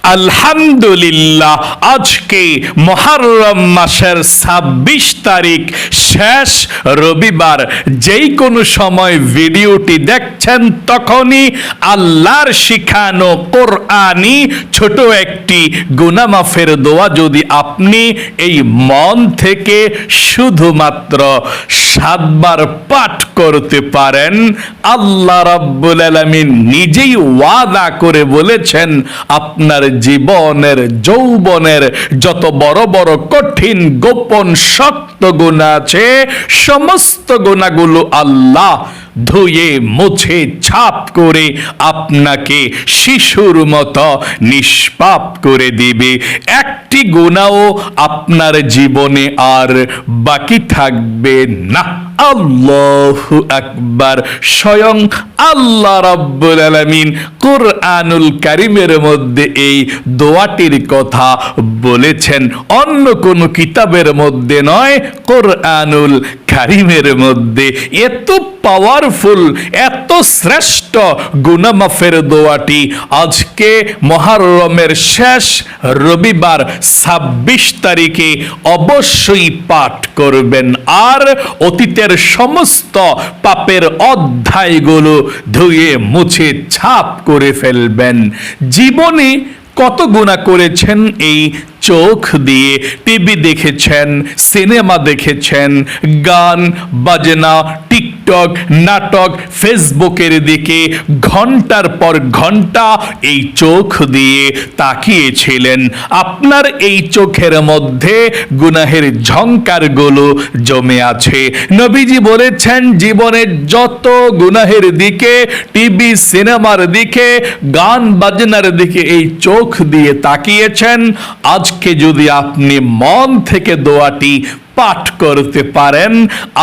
আলহামদুলিল্লাহ, আজকে মুহররম মাসের ২৬ তারিখ, শেষ রবিবার। যেই কোনো সময় ভিডিওটি দেখছেন তখনই আল্লাহর শিখানো কোরআনি ছোট একটি গুনাহ মাফের দোয়া যদি আপনি এই মন থেকে শুধুমাত্র ৭ বার পাঠ করতে পারেন, আল্লাহ রাব্বুল আলামিন নিজেই ওয়াদা করে বলেছেন আপনার জীবনের যৌবনের যত বড় বড় কঠিন গোপন শক্ত গুনাহ আছে, সমস্ত গুনাহগুলো আল্লাহ ধুয়ে মুছে ছাপ করে আপনাকে শিশুর মতো নিষ্পাপ করে দিবে। একটি গুনাহও আপনার জীবনে আর বাকি থাকবে না। আল্লাহু আকবার। স্বয়ং আল্লাহ রাব্বুল আলামিন কুরআনুল কারীমের মধ্যে এই দোয়াটির কথা বলেছেন, অন্য কোন কিতাবের মধ্যে নয়, কুরআনুল কারীমের মধ্যে। এত পাওয়ারফুল, এত শ্রেষ্ঠ গুনাহ মাফের দোয়াটি আজকে মুহররমের শেষ রবিবার ২৬ তারিখে অবশ্যই পাঠ করবেন, আর অতীতের সমস্ত পাপের অধ্যায়গুলো ধুয়ে মুছে ছাপ করে ফেলবেন। জীবনে কত গুনাহ করেছেন এই চোখ দিয়ে? টিভি দেখেছেন, সিনেমা দেখেছেন, গান বাজনা, টিকটক, নাটক, ফেসবুকের দিকে ঘন্টার পর ঘন্টা এই চোখ দিয়ে তাকিয়েছিলেন। আপনার এই চোখের মধ্যে গুনাহের ঝংকারগুলো জমে আছে। নবীজি বলেছেন, জীবনের যত গুনাহের দিকে, টিভি সিনেমার দিকে, গান বাজনার দিকে এই চোখ দিয়ে তাকিয়েছেন, আজকে যদি আপনি মন থেকে দোয়াটি পাঠ করতে পারেন,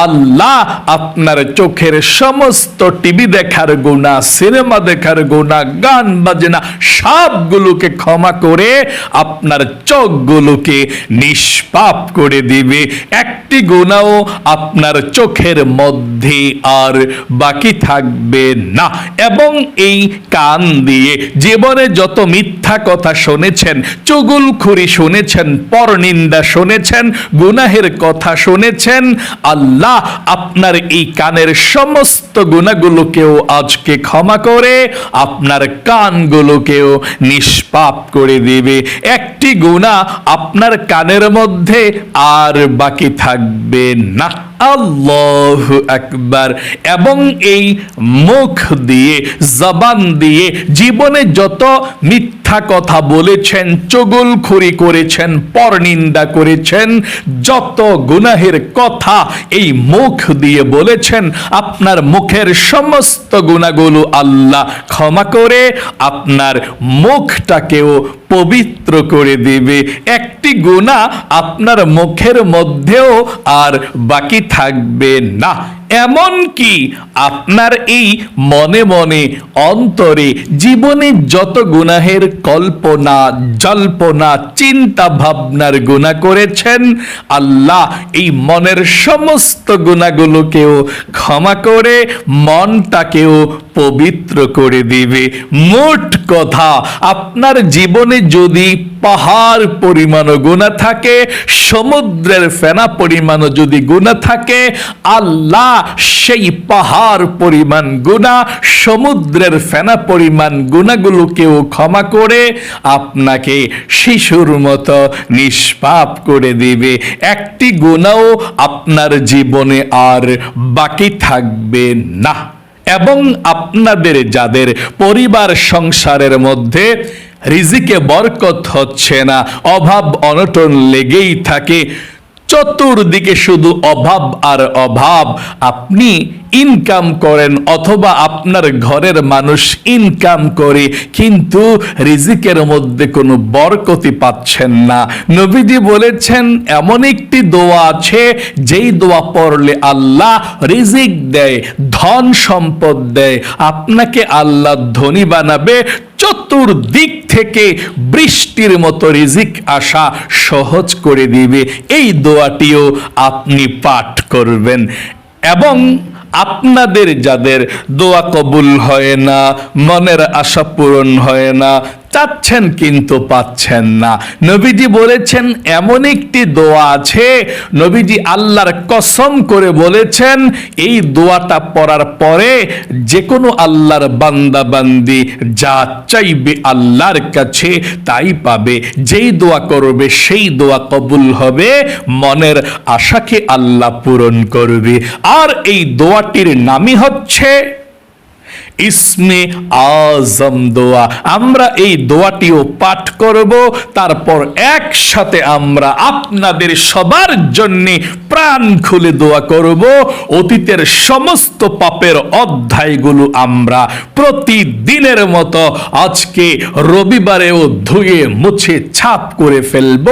আল্লাহ আপনার চোখের সমস্ত টিভি দেখার গুনাহ, সিনেমা দেখার গুনাহ, গান বাজনা সবগুলোকে ক্ষমা করে আপনার চোখগুলোকে নিষ্পাপ করে দিবে। একটি গুনাহও আপনার চোখের মধ্যে আর বাকি থাকবে না। এবং এই কান দিয়ে জীবনে যত মিথ্যা কথা শুনেছেন, চুগলখুরি শুনেছেন, পরনিন্দা শুনেছেন, গুনাহের কথা শুনেছেন, আল্লাহ আপনার এই কানের সমস্ত গুনাহগুলোকেও আজকে ক্ষমা করে আপনার কানগুলোকেও নিষ্পাপ করে দিবে। একটি গুনাহ আপনার কানের মধ্যে আর বাকি থাকবে না। আল্লাহু আকবার। এবং এই মুখ দিয়ে, জবান দিয়ে জীবনে যত মিথ্যা কথা বলেছেন, চুগলখুরি করেছেন, পরনিন্দা করেছেন, যত গুনাহের কথা এই মুখ দিয়ে বলেছেন, আপনার মুখের সমস্ত গুনাহগুলো আল্লাহ ক্ষমা করে আপনার মুখটাকেও পবিত্র করে দিবে। একটি গুনাহ আপনার মুখের মধ্যেও আর বাকি থাকবে না। এমন কি আপনার এই মনে মনে অন্তরে জীবনে যত গুনাহের কল্পনা জল্পনা চিন্তা ভাবনার গুনাহ করেছেন, আল্লাহ এই মনের সমস্ত গুনাহগুলোকেও ক্ষমা করে মনটাকেও পবিত্র করে দিবে। মোট কথা, আপনার জীবনে যদি পাহাড় পরিমাণও গুনাহ থাকে, সমুদ্রের ফেনা পরিমাণও যদি গুনাহ থাকে, আল্লাহ সেই পাহাড় পরিমাণ গুনাহ, সমুদ্রের ফেনা পরিমাণ গুনাহগুলোকেও ক্ষমা করে আপনাকে শিশুর মতো নিষ্পাপ করে দিবে। একটি গুনাহও আপনার জীবনে আর বাকি থাকবে না। এবং আপনাদের যাদের পরিবার সংসারের মধ্যে রিজিকে বরকত হচ্ছে না, অভাব অনটন লেগেই থাকে, চতুর্দিকে শুধু অভাব আর অভাব, আপনি ইনকাম করেন অথবা আপনার ঘরের মানুষ ইনকাম করে, কিন্তু রিজিকের মধ্যে কোনো বরকতি পাচ্ছেন না, নবীজি বলেছেন এমন একটি দোয়া আছে যেই দোয়া পড়লে আল্লাহ রিজিক দেয়, ধন সম্পদ দেয়, আপনাকে আল্লাহ ধনী বানাবে, চতুর্দিক থেকে বৃষ্টির মতো রিজিক আসা সহজ করে দিবে। এই দোয়াটিও আপনি পাঠ করবেন। এবং আপনাদের যাদের দোয়া কবুল হয় না, মনের আশা পূরণ হয় না, চাচ্ছেন কিন্তু পাচ্ছেন না। নবীজি বলেছেন এমন একটি দোয়া আছে, নবীজি আল্লাহর কসম করে বলেছেন এই দোয়াটা পড়ার পরে যে কোনো আল্লাহর বান্দা বান্দি যা চাইবে আল্লাহর কাছে তাই পাবে। যেই দোয়া করবে সেই দোয়া কবুল হবে, মনের আশাকে আল্লাহ পূরণ করবে। আর এই দোয়াটির নামই হচ্ছে ইসমে আজম দোয়া। আমরা এই দোয়াটিও পাঠ করব, তারপর একসাথে আমরা আপনাদের সবার জন্য প্রাণ খুলে দোয়া করব। অতীতের সমস্ত পাপের অধ্যায়গুলো আমরা প্রতিদিনের মতো আজকে রবিবারেও ধুয়ে মুছে ছাপ করে ফেলব,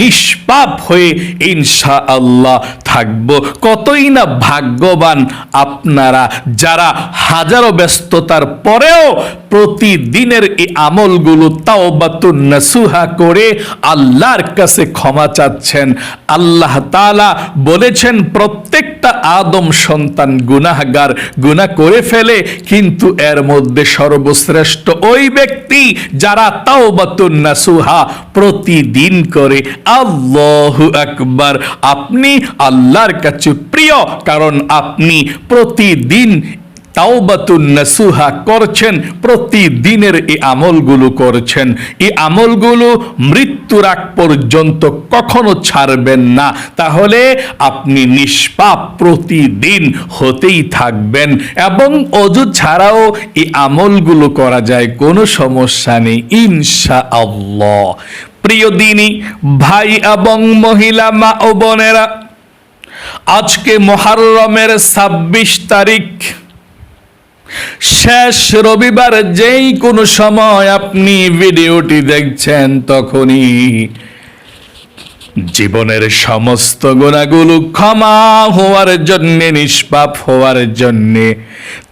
নিষ্পাপ হয়ে ইনশাআল্লাহ থাকব। কতই না ভাগ্যবান আপনারা যারা হাজারো ব্যস্ততার পরেও প্রতিদিনের এই আমলগুলো তাওবাতুন নাসুহা করে আল্লাহর কাছে ক্ষমা চাচ্ছেন। আল্লাহ তাআলা বলেছেন প্রত্যেকটা আদম সন্তান গুনাহগার, গুনাহ করে ফেলে, কিন্তু এর মধ্যে সর্বশ্রেষ্ঠ ওই ব্যক্তি যারা তাওবাতুন নাসুহা প্রতিদিন করে। আল্লাহু আকবার। আপনি আল্লাহর কাছে প্রিয়, কারণ আপনি প্রতিদিন তাওবাতুন নাসুহা করছেন, প্রতিদিনের এই আমলগুলো করছেন। এই আমলগুলো মৃত্যুর আগ পর্যন্ত কখনো ছাড়বেন না, তাহলে আপনি নিষ্পাপ প্রতিদিন হতেই থাকবেন। এবং অজু ছাড়াও এই আমলগুলো করা যায়, কোনো সমস্যা নেই ইনশাআল্লাহ। প্রিয় দিনী ভাই এবং মহিলা মা ও বোনেরা, আজকে মুহররমের 26 তারিখ, শেষ রবিবার। যেই কোনো সময় আপনি ভিডিওটি দেখছেন তখনই জীবনের সমস্ত গুনাহগুলো ক্ষমা হওয়ার জন্য, নিষ্পাপ হওয়ার জন্য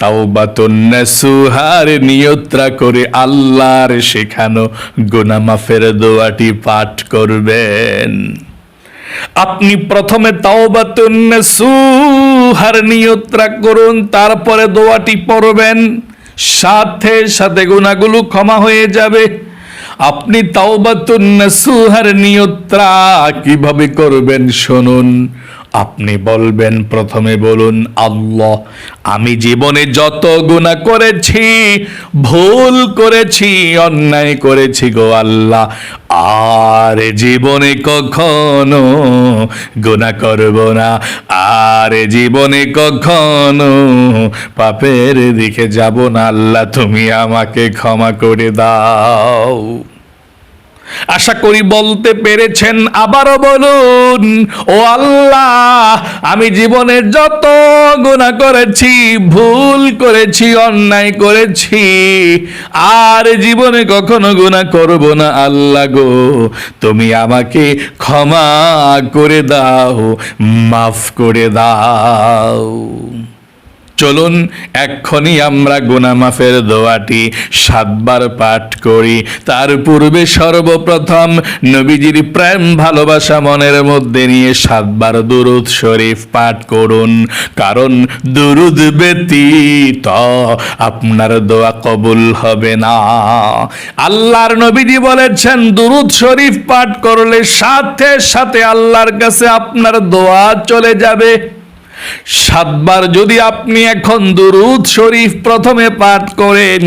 তাওবাতুন নাসুহার নিয়ত্রা করে আল্লাহর শেখানো গুনাহ মাফের দোয়াটি পাঠ করবেন। আপনি প্রথমে তাওবাতুন নাসুহার নিয়ত্রা করুন, তারপরে দোয়াটি পড়বেন, সাথে সাথে গুনাহগুলো ক্ষমা হয়ে যাবে। আপনি তাওবাতুন নাসুহার নিয়ত্রা কিভাবে করবেন শুনুন। আপনি বলবেন, প্রথমে বলুন, আল্লাহ আমি জীবনে যত গুনাহ করেছি, ভুল করেছি, অন্যায় করেছি গো আল্লাহ, আর জীবনে কখনো গুনাহ করব না, আর জীবনে কখনো পাপের দিকে যাব না। আল্লাহ তুমি আমাকে ক্ষমা করে দাও। আশা করি বলতে পেরেছেন। আবারও বলুন, ও আল্লাহ আমি জীবনে যত গুনাহ করেছি, ভুল করেছি, অন্যায় করেছি, আর জীবনে কখনো গুনাহ করব না। আল্লাহ গো তুমি আমাকে ক্ষমা করে দাও, মাফ করে দাও। চলুন এক্ষুনি আমরা গুনাহ মাফের দোয়াটি 7 বার পাঠ করি। তার পূর্বে সর্বপ্রথম নবীজির প্রেম ভালোবাসা মনের মধ্যে নিয়ে 7 বার দুরূদ শরীফ পাঠ করুন, কারণ দুরূদ ব্যতীত আপনার দোয়া কবুল হবে না। আল্লাহর নবীজি বলেছেন দুরূদ শরীফ পাঠ করলে সাথে সাথে আল্লাহর কাছে আপনার দোয়া চলে যাবে। 7 বার যদি আপনি এখন দুরূদ শরীফ প্রথমে পাঠ করেন,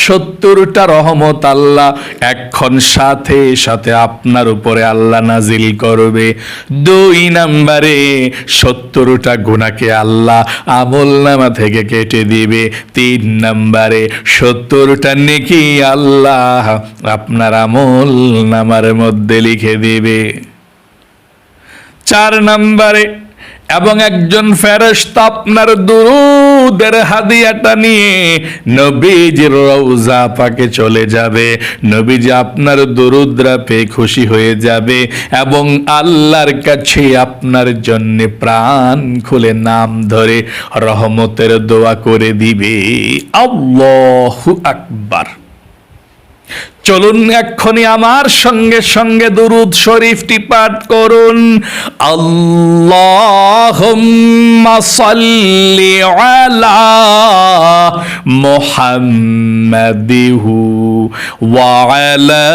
70টা রহমত আল্লাহ এখন সাথে সাথে আপনার উপরে আল্লাহ নাজিল করবে। 2 নম্বরে 70টা গুনাহকে আল্লাহ আমলনামা থেকে কেটে দিবে। 3 নম্বরে 70টা নেকি আল্লাহ আপনার আমলনামার মধ্যে লিখে দিবে। 4 নম্বরে এবং একজন ফেরেশতা আপনার দুরূদের হাদিয়াটা নিয়ে নবীজির রওজা পাকে চলে যাবে। নবীজি আপনার দুরূদরা পেয়ে খুশি হয়ে যাবে এবং আল্লাহর কাছে আপনার জন্য প্রাণ খুলে নাম ধরে রহমতের দোয়া করে দিবে। আল্লাহু আকবার। চলুন এক্ষুনি আমার সঙ্গে সঙ্গে দুরূদ শরীফটি পাঠ করুন। আল্লাহুম্মা সাল্লি আলা মুহাম্মাদিহু ওয়া আলা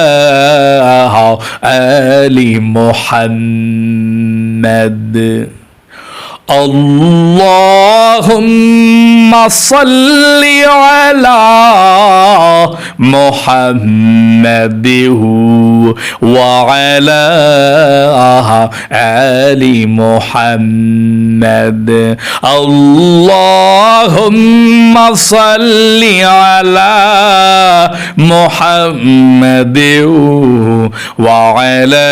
আলি মুহাম্মাদ। আল্লাহুম্মা সাল্লি আলা মুহাম্মাদিহু ওয়া আলা আলি মুহাম্মাদ। আল্লাহুম্মা সাল্লি আলা মুহাম্মাদিহু ওয়া আলা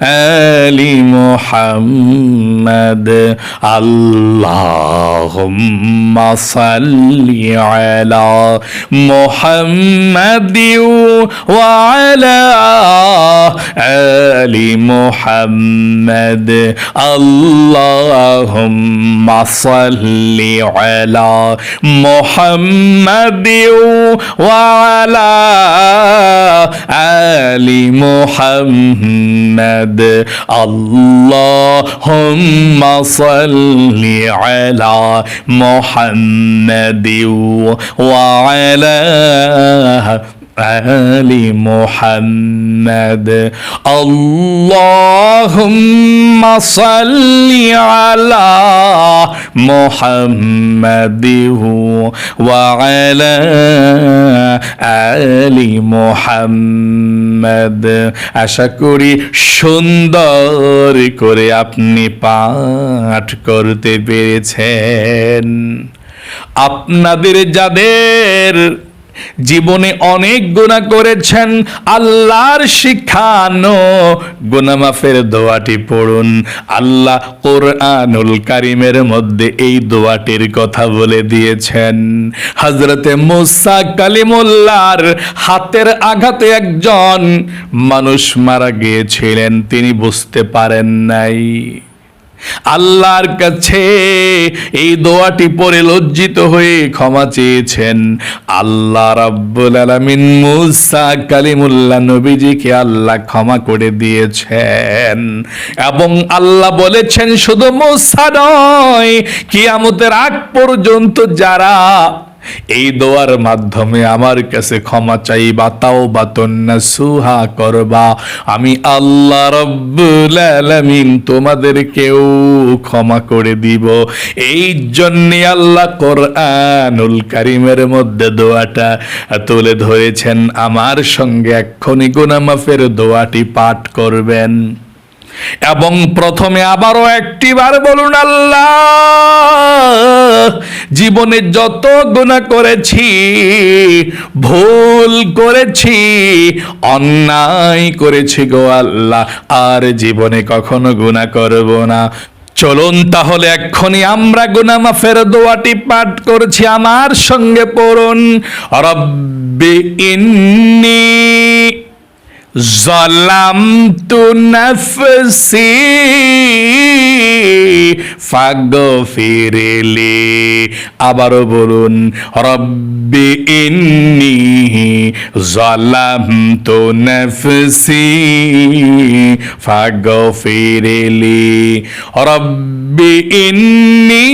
আলি মুহাম্মাদ। আল্লাহুম্মা সাল্লি আলা মুহাম্মাদিন ওয়া আলা আলি মুহাম্মাদ। আল্লাহুম্মা সাল্লি আলা মুহাম্মাদিন ওয়া আলা আলি মুহাম্মাদ। আল্লাহুম্মা সাল্লি আলা মুহাম্মাদিন ওয়া আলা আলি মুহাম্মাদ। আল্লাহুম্মা সাল্লি আলা মুহাম্মাদিন ওয়া আলা আলি মুহাম্মাদ। আশা করি সুন্দর করে আপনি পাঠ করতে পেরেছেন। আপনাদের যাদের জীবনে অনেক গুনাহ করেছেন, আল্লাহর শিখানো গুনাহ মাফের দোয়াটি পড়ুন। আল্লাহ কোরআনুল কারীমের মধ্যে এই দোয়াটির কথা বলে দিয়েছেন। হযরতে মুসা কালিমুল্লাহর হাতের আঘাতে একজন মানুষ মারা গিয়েছিলেন, তিনি বুঝতে পারেন নাই। আল্লাহর কাছে এই দোয়াটি পড়ে লজ্জিত হয়ে ক্ষমা চেয়েছেন। আল্লাহ রাব্বুল আলামিন মুসা কালিমুল্লাহ নবীজিকে আল্লাহ ক্ষমা করে দিয়েছেন এবং আল্লাহ বলেছেন শুধু মুসা নয়, কিয়ামতের আগ পর্যন্ত যারা এই দোয়ার মাধ্যমে আমার কাছে ক্ষমা চাইবা, তাওবাতুন নাসুহা করবা, আমি আল্লাহ রাব্বুল আলামিন তোমাদেরকেও ক্ষমা করে দিব। এই জন্য আল্লাহ কোরআনুল কারীমের মধ্যে দোয়াটা তুলে ধরেছেন। আমার সঙ্গে এক্ষুনি গুনাহ মাফের দোয়াটি পাঠ করবেন এবং প্রথমে আবারও একটিবার বলুন, আল্লাহ জীবনে যত গুনাহ করেছি, ভুল করেছি, অন্যায় করেছি গো আল্লাহ, আর জীবনে কখনো গুনাহ করব না। চলুন তাহলে এক্ষুনি আমরা গুনাহ মাফের দোয়াটি পাঠ করছি। আমার সঙ্গে পড়ুন, রব্বি ইন্নী যালামতু নাফসি ফাগফিরলি। আবারও বলুন, রব্বি ইন্নী যালামতু নাফসি ফাগফিরলি। রব্বি ইন্নী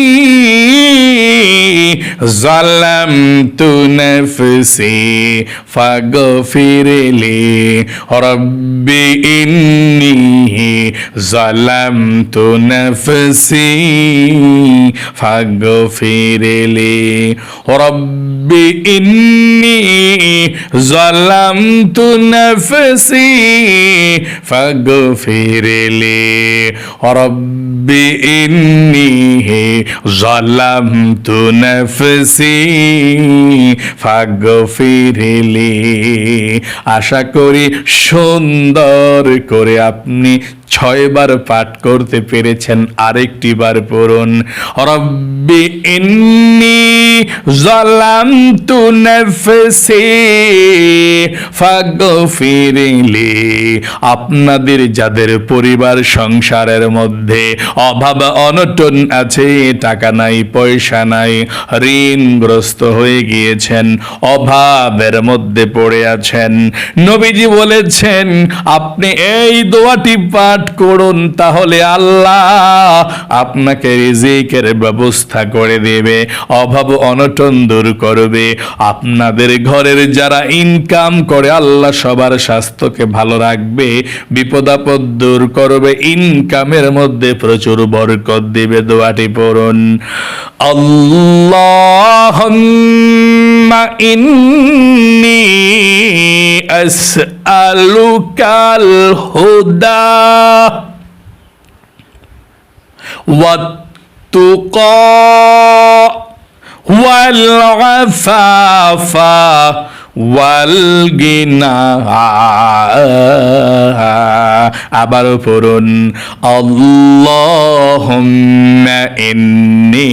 যালামতু নাফসি ফাগফিরলি। রব্বি ইন্নী যালামতু নাফসি ফাগফিরলি। রব্বি ইন্নী যালামতু নাফসি ফাগফিরলি। রব্বি ইন্নী যালামতু নাফসি ফাগফিরলি। আশা করি সুন্দর করে আপনি 6 বার পাঠ করতে পেরেছেন, আরেকটি বার পড়ুন, রব্বি ইন্নী যালামতু নাফসি ফাগফিরলি। আপনাদের যাদের পরিবার সংসারের মধ্যে অভাব অনটন আছে, টাকা নাই, পয়সা নাই, ঋণগ্রস্ত হয়ে গিয়েছেন, অভাবের মধ্যে পড়ে আছেন, নবীজি বলেছেন আপনি এই দোয়াটি পাঠ করুন, তাহলে আল্লাহ আপনাকে রিজিকের ব্যবস্থা করে দেবে, অভাব অনটন দূর করবে। আপনাদের ঘরের যারা ইনকাম করে আল্লাহ সবার স্বাস্থ্যকে ভালো রাখবে, বিপদ আপদ দূর করবে, ইনকামের মধ্যে প্রচুর বরকত দিবে। দোয়াটি পড়ুন, আল্লাহুম্মা ইন্নী আসআলুকাল হুদা ওয়াত তুকা ওয়াল আফাফা ওয়াল গিনা। আবারও পড়ুন, আল্লাহুম্মা ইন্নী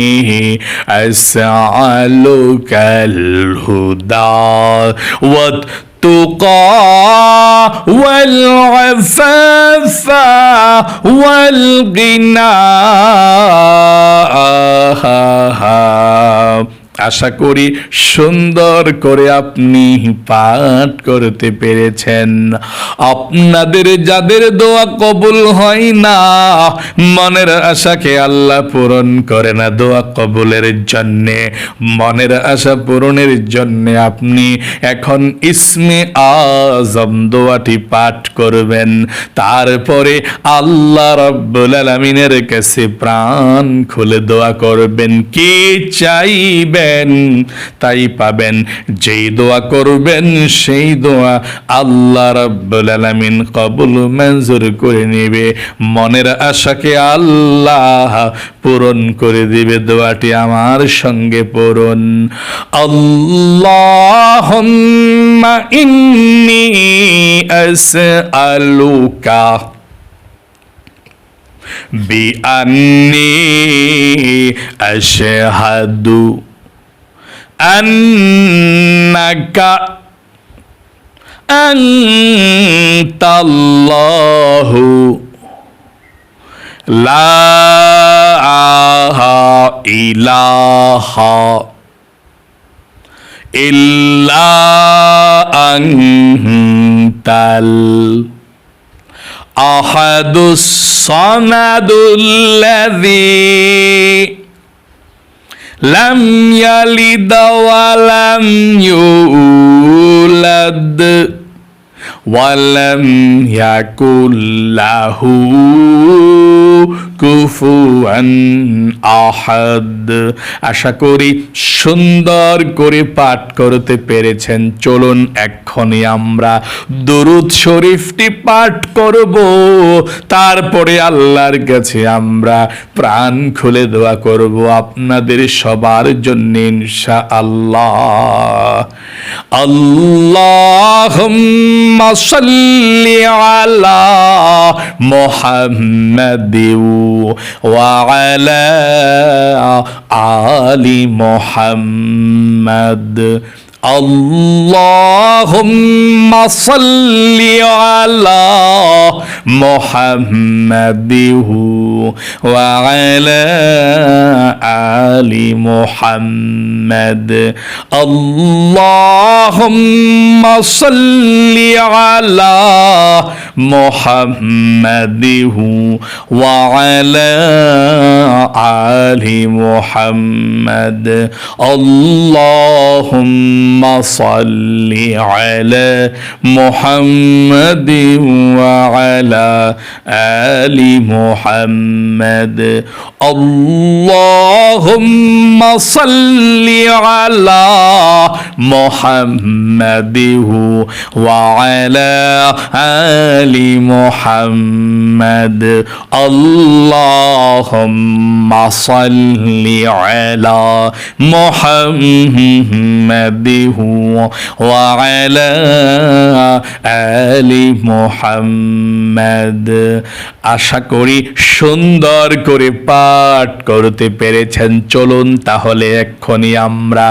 আসআলুকাল হুদা ওয়াত তুকা ওয়াল আফাফা ওয়াল গিনা। আশা করি সুন্দর করে আপনি পাঠ করতে পেরেছেন। আপনাদের যাদের দোয়া কবুল হয় না, মনের আশাকে আল্লাহ পূরণ করে না, দোয়া কবুলের জন্যে, মনের আশা পূরণের জন্যে আপনি এখন ইসমে আজম দোয়াটি পাঠ করবেন। তারপরে আল্লাহ রাব্বুল আলামিনের কাছে প্রাণ খুলে দোয়া করবেন, কি চাইবেন তাই পাবেন। যেই দোয়া করবেন সেই দোয়া আল্লাহ রাব্বুল আলামিন কবুল মঞ্জুর করে নেবে, মনের আশাকে আল্লাহ পূরণ করে দিবে। দোয়াটি আমার সঙ্গে পড়ুন, আল্লাহুম্মা ইন্নী আসআলুকা বিআন্নী আশহাদু আন্নাকা আনতাল্লাহু লা ইলাহা ইল্লা আনতাল আহাদুস সামাদুল্লাযী লাম ইয়ালিদ ওয়া লাম ইউলাদ ওয়া লাম ইয়াকুল লাহু কুফুয়ান আহাদ। আশা করি সুন্দর করে পাঠ করতে পেরেছেন। চলুন এক্ষুনি আমরা দরুদ শরীফটি পাঠ করব, তারপরে আল্লাহর কাছে আমরা প্রাণ খুলে দোয়া করব আপনাদের সবার জন্য ইনশাআল্লাহ। আল্লাহুম্মা সাল্লি আলা মুহাম্মাদিন ওয়া আলা আলি মুহাম্মাদ। আল্লাহুম্মা সাল্লি আলা মুহাম্মাদিন ওয়া আলা আলি মুহাম্মাদ। আল্লাহুম্মা সাল্লি আলা মুহাম্মাদিন ওয়া আলা আলি মুহাম্মাদ। আল্লাহুম্মা সাল্লি আলা মুহাম্মাদিন ওয়া আলা আলি মুহাম্মাদ। আল্লাহুম্মা সাল্লি আলা মুহাম্মাদিন ওয়া আলা আলি মুহাম্মাদ। আল্লাহুম্মা সাল্লি আলা মুহাম্মাদিন وعلى آل محمد। আশা করি সুন্দর করে পাঠ করতে পেরেছেন। চলুন তাহলে এক্ষুনি আমরা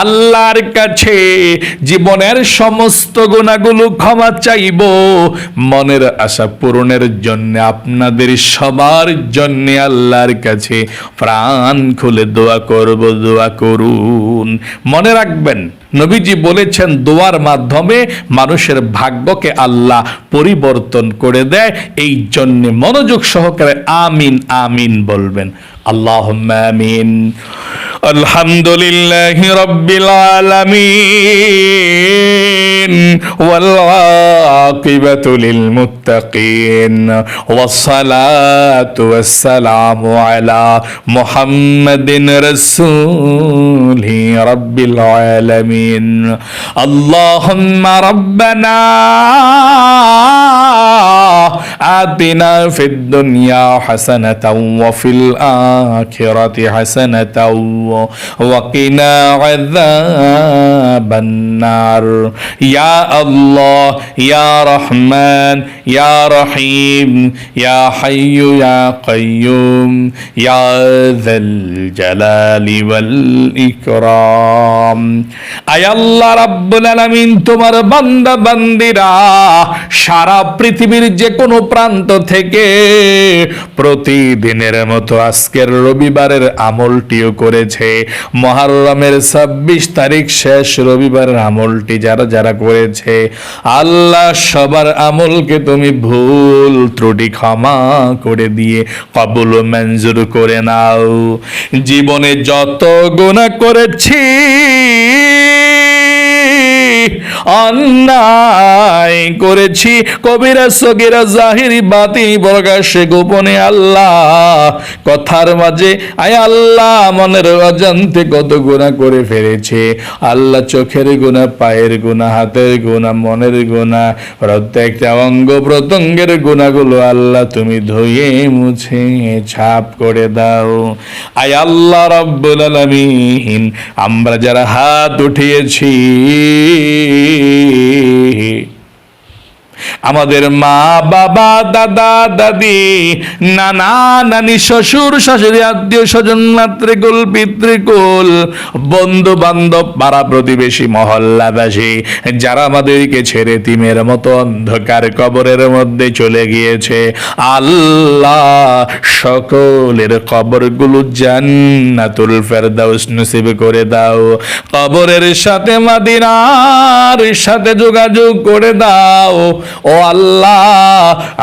আল্লাহর কাছে জীবনের সমস্ত গুনাহগুলো ক্ষমা চাইব, মনের আশা পূরণের জন্য, আপনাদের সবার জন্য আল্লাহর কাছে প্রাণ খুলে দোয়া করব। দোয়া করুন। মনে রাখবেন, নবীজি বলেছেন দোয়ার মাধ্যমে মানুষের ভাগ্যকে আল্লাহ পরিবর্তন করে দেয়। এই জন্য মনোযোগ সহকারে আমিন আমিন বলবেন। আল্লাহুম্মা আমিন। আলহামদুলিল্লাহি রাব্বিল আলামিন ওয়াল আকিবাতু লিল মুত্তাকিন ওয়াস সালাতু ওয়াস সালামু আলা মুহাম্মাদিন রাসূলি রাব্বিল আলামিন। আল্লাহুম্মা রাব্বানা আতিনা ফিদ দুনিয়া হাসানাতাও ওয়া ফিল আখিরাতি হাসানাতাও ওয়া কিনা আযাবান নার। ইয়া আল্লাহ, ইয়া রহমান, ইয়া রহিম, ইয়া হাইয়্যু ইয়া কাইয়্যুম, ইয়া যাল জালালি ওয়াল ইকরাম। আয় আল্লাহ রাব্বুল আলামিন, তোমার বান্দা বান্দিরা সারা পৃথিবীর যে কোনো প্রান্ত থেকে প্রতিদিনের মতো আজকের রবিবারের আমলটিও করেছে। মুহররমের 26 তারিখ শেষ রবিবারের আমলটি যারা যারা করেছে, আল্লাহ সবার আমলকে তুমি ভুল ত্রুটি ক্ষমা করে দিয়ে কবুল ও মঞ্জুর করে নাও। জীবনে যত গুনাহ করেছি, অন্যায় করেছি, কবিরা সগীরা জাহিরি বাতিনি প্রকাশ্যে গোপনে, আল্লাহ কথার মাঝে, আয় আল্লাহ মনের অজান্তে কত গুনাহ করে ফেলেছে। আল্লাহ চোখের গুনাহ, পায়ের গুনাহ, হাতের গুনাহ, মনের গুনাহ, প্রত্যেকটা অঙ্গ প্রত্যঙ্গের গুনাহগুলো আল্লাহ তুমি ধুয়ে মুছে ছাপ করে দাও। আয় আল্লাহ রাব্বুল আলামিন, আমরা যারা হাত উঠিয়েছি, আমাদের মা বাবা, দাদা দাদি, নানা নানি, শ্বশুর শাশুড়ি, আত্মীয় স্বজন, মাতৃকুল পিতৃকুল, বন্ধু বান্ধব, পাড়া প্রতিবেশী, মহল্লাবাসী যারা আমাদেরকে ছেড়ে তিমের মতো অন্ধকার কবরের মধ্যে চলে গিয়েছে, আল্লাহ সকলের কবরগুলো জান্নাতুল ফেরদাউস নসিব করে দাও। কবরের সাথে মদিনার সাথে যোগাযোগ করে দাও। ও আল্লাহ,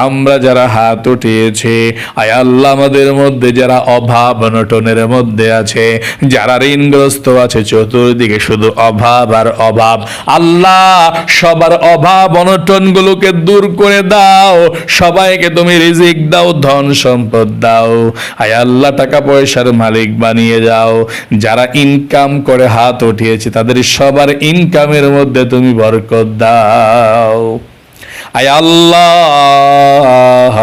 আমরা যারা হাত উঠিয়েছে, আয় আল্লাহ আমাদের মধ্যে যারা অভাব অনটনের মধ্যে আছে, যারা ঋণগ্রস্ত আছে, চতুর্দিকে শুধু অভাব আর অভাব, আল্লাহ সবার অভাব অনটন গুলোকে দূর করে দাও। সবাইকে তুমি রিজিক দাও, ধন সম্পদ দাও। আয় আল্লাহ টাকা পয়সার মালিক বানিয়ে যাও। যারা ইনকাম করে হাত উঠিয়েছে, তাদের সবার ইনকামের মধ্যে তুমি বরকত দাও। আয় আল্লাহ,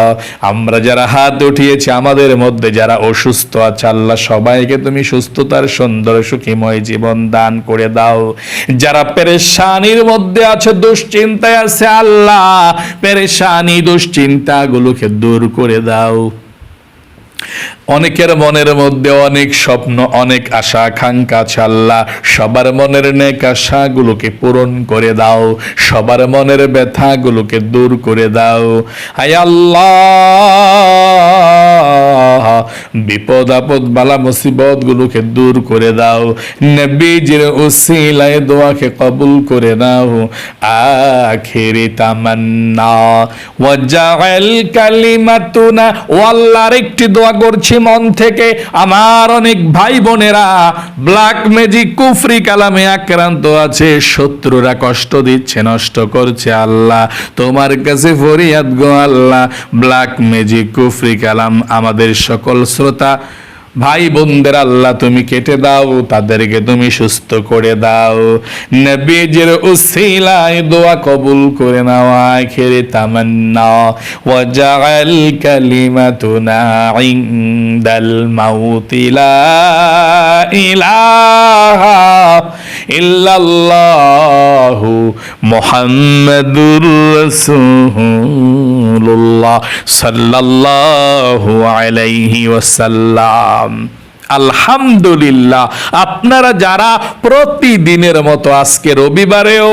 আমরা যারা হাত উঠিয়েছি, আমাদের মধ্যে যারা অসুস্থ আছে, আল্লাহ সবাইকে তুমি সুস্থতার সুন্দর সুখীময় জীবন দান করে দাও। যারা পেরেশানির মধ্যে আছে, দুশ্চিন্তায় আছে, আল্লাহ পেরেশানি দুশ্চিন্তা গুলোকে দূর করে দাও। অনেকের মনের মধ্যে অনেক স্বপ্ন, অনেক আশা আকাঙ্ক্ষা আছে, আল্লাহ সবার মনের নেক আশাগুলোকে পূরণ করে দাও। সবার মনের ব্যথাগুলোকে দূর করে দাও। হায় আল্লাহ, বিপদ আপদ বালা মুসিবত গুলোকে দূর করে দাও। নবীজির উসিলায় দোয়াকে কবুল করে নাও। আখিরি তামান্না ওয়াজআল কালিমাতুনা। ও আল্লাহর একটি দোয়া করছি মন থেকে, আমার অনেক ভাই বোনেরা ব্ল্যাক ম্যাজিক কুফরি কালামে আক্রান্ত আছে, শত্রুরা কষ্ট দিচ্ছে, নষ্ট করছে, আল্লাহ তোমার কাছে ফরিয়াদ গো আল্লাহ, ব্ল্যাক ম্যাজিক কুফরি কালাম আমাদের সকল শ্রোতা ভাই বোনদের আল্লাহ তুমি কেটে দাও, তাদেরকে তুমি সুস্থ করে দাও। নবীজির উসিলায় দোয়া কবুল করে নাও। আখিরি তামান্না ওয়াজআল কালিমাতুনা ইনদাল মাউতি লা ইলাহা ইল্লাল্লাহু মুহাম্মাদুর রাসূলুল্লাহ সাল্লাল্লাহু আলাইহি ওয়াসাল্লাম। আলহামদুলিল্লাহ, আপনারা যারা প্রতিদিনের মতো আজকে রবিবারেও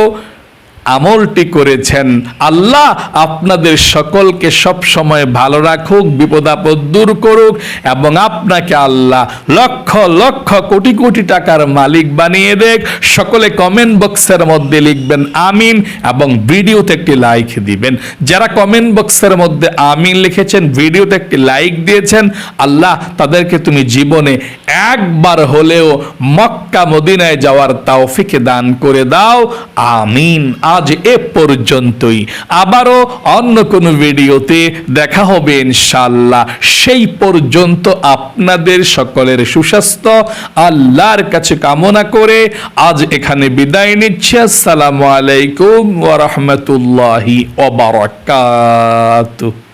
আমলটি করেছেন, আল্লাহ আপনাদের সকলকে সব সময় ভালো রাখুক, বিপদ আপদ দূর করুক, এবং আপনাকে আল্লাহ লক্ষ লক্ষ কোটি কোটি টাকার মালিক বানিয়ে দেখ। সকলে কমেন্ট বক্সের মধ্যে লিখবেন আমিন, এবং ভিডিওতে একটি লাইক দিবেন। যারা কমেন্ট বক্সের মধ্যে আমিন লিখেছেন, ভিডিওতে একটি লাইক দিয়েছেন, আল্লাহ তাদেরকে তুমি জীবনে একবার হলেও মক্কা মদিনায় যাওয়ার তৌফিক দান করে দাও, আমিন। আজ এ পর্যন্তই, আবারও অন্য কোনো ভিডিওতে দেখা হবে ইনশাআল্লাহ। সেই পর্যন্ত আপনাদের সকলের সুস্বাস্থ্য আল্লাহর কাছে কামনা করে আজ এখানে বিদায় নিচ্ছি। আসসালামু আলাইকুম ওয়া রাহমাতুল্লাহি ওয়া বারাকাতুহু।